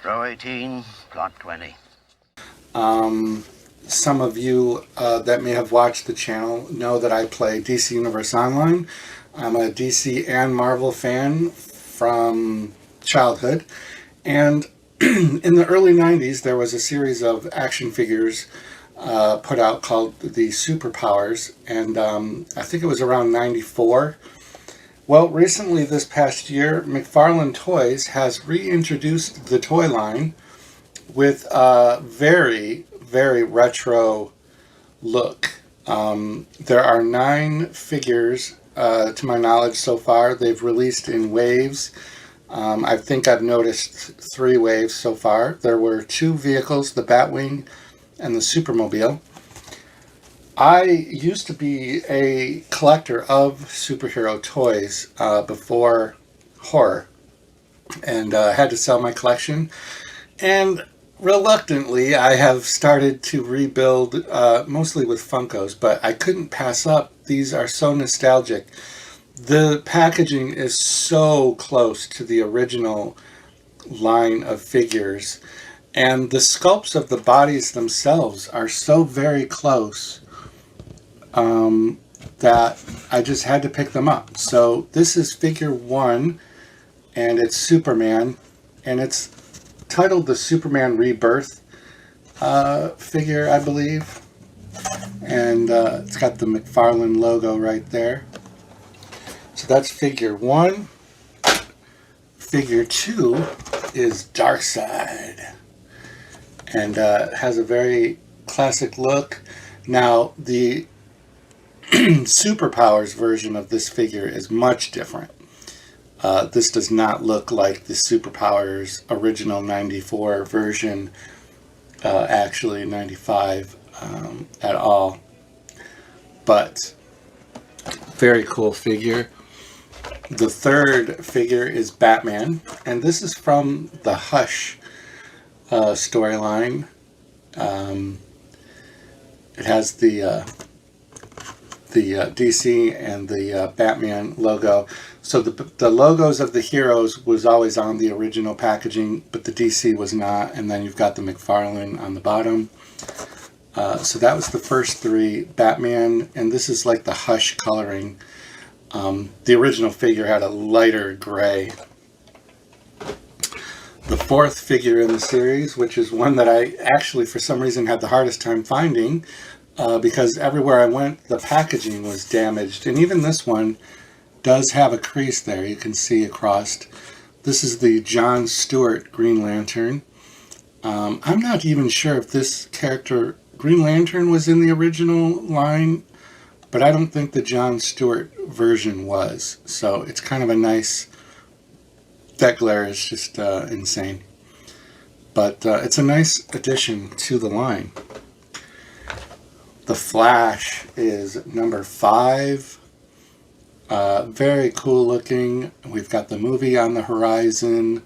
Row 18, plot 20. Some of you that may have watched the channel know that I play DC Universe Online. I'm a DC and Marvel fan from childhood. And in the early 90s, there was a series of action figures put out called the Superpowers. And I think it was around 94. Well, recently this past year, McFarlane Toys has reintroduced the toy line with a very, very retro look. There are 9 figures, to my knowledge so far. They've released in waves. I think I've noticed 3 waves so far. There were 2 vehicles, the Batwing and the Supermobile. I used to be a collector of superhero toys before horror, and had to sell my collection. And reluctantly, I have started to rebuild, mostly with Funkos, but I couldn't pass up. These are so nostalgic. The packaging is so close to the original line of figures, and the sculpts of the bodies themselves are so very close that I just had to pick them up. So this is figure 1, and it's Superman, and it's titled the Superman Rebirth figure, I believe. And it's got the McFarlane logo right there. So that's figure 1. Figure 2 is Darkseid, and has a very classic look. Now, the Superpowers version of this figure is much different. This does not look like the Superpowers original 94 version, actually 95 at all. But very cool figure. The third figure is Batman, and this is from the Hush storyline. It has the DC and the Batman logo. So the logos of the heroes was always on the original packaging, but the DC was not. And then you've got the McFarlane on the bottom. So that was the first 3, Batman, and this is like the Hush coloring. The original figure had a lighter gray. The 4th figure in the series, which is one that I actually for some reason had the hardest time finding, because everywhere I went the packaging was damaged, and even this one does have a crease there, you can see across. This is the John Stewart Green Lantern. I'm not even sure if this character, Green Lantern, was in the original line, but I don't think the John Stewart version was. So it's kind of a nice, that glare is just insane. But it's a nice addition to the line. The Flash is number 5. Very cool looking. We've got the movie on the horizon.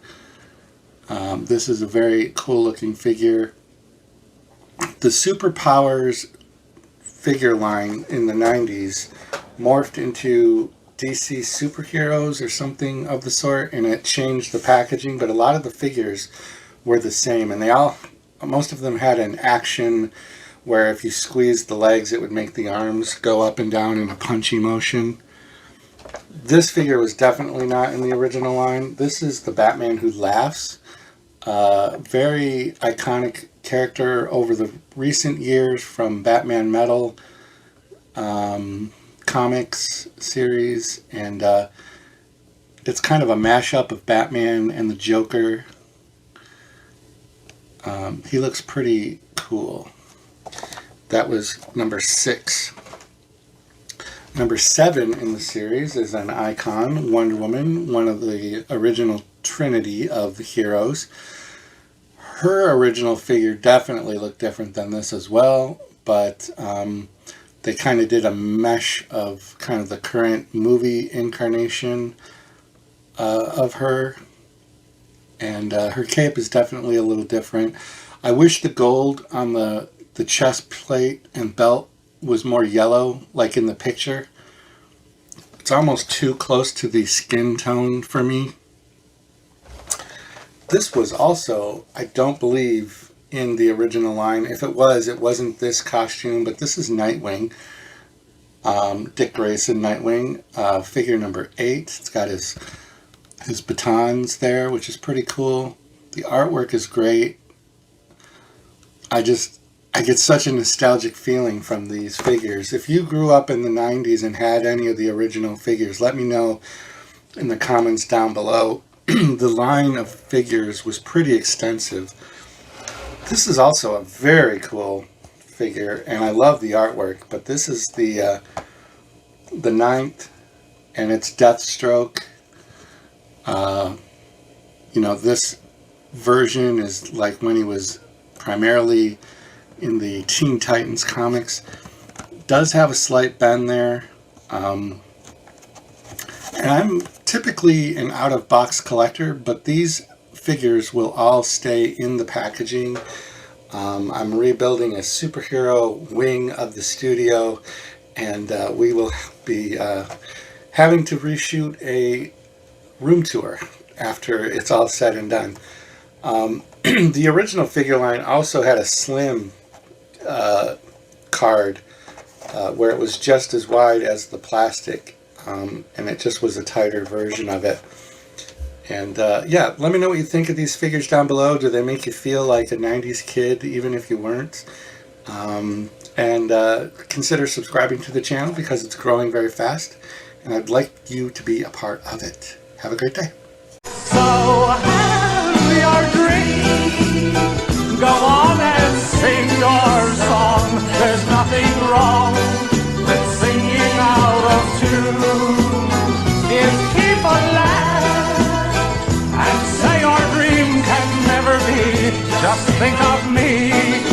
This is a very cool looking figure. The Superpowers figure line in the 90s morphed into DC superheroes or something of the sort, and it changed the packaging, but a lot of the figures were the same, and most of them had an action where if you squeezed the legs it would make the arms go up and down in a punchy motion. This figure was definitely not in the original line. This is the Batman Who Laughs. Very iconic character over the recent years from Batman Metal comics series, and it's kind of a mashup of Batman and the Joker. He looks pretty cool. That was number 6. Number 7 in the series is an icon, Wonder Woman, one of the original trinity of the heroes. Her original figure definitely looked different than this as well, but they kind of did a mesh of kind of the current movie incarnation of her, and her cape is definitely a little different. I wish the gold on the chest plate and belt was more yellow, like in the picture. It's almost too close to the skin tone for me. This was also, I don't believe, in the original line. If it was, it wasn't this costume, but this is Nightwing. Dick Grayson Nightwing, figure number 8. It's got his batons there, which is pretty cool. The artwork is great. I get such a nostalgic feeling from these figures. If you grew up in the 90s and had any of the original figures, let me know in the comments down below. The line of figures was pretty extensive. This is also a very cool figure, and I love the artwork, but this is the 9th, and it's Deathstroke. You know, this version is like when he was primarily in the Teen Titans comics. Does have a slight bend there. And I'm typically an out-of-box collector, but these figures will all stay in the packaging. I'm rebuilding a superhero wing of the studio, and we will be having to reshoot a room tour after it's all said and done. The original figure line also had a slim card where it was just as wide as the plastic, and it just was a tighter version of it. And yeah, let me know what you think of these figures down below. Do they make you feel like a 90s kid even if you weren't? And consider subscribing to the channel because it's growing very fast, and I'd like you to be a part of it. Have a great day. So have your dream. Go on and sing your song. There's nothing wrong with singing out of tune. If people laugh and say your dream can never be, just think of me.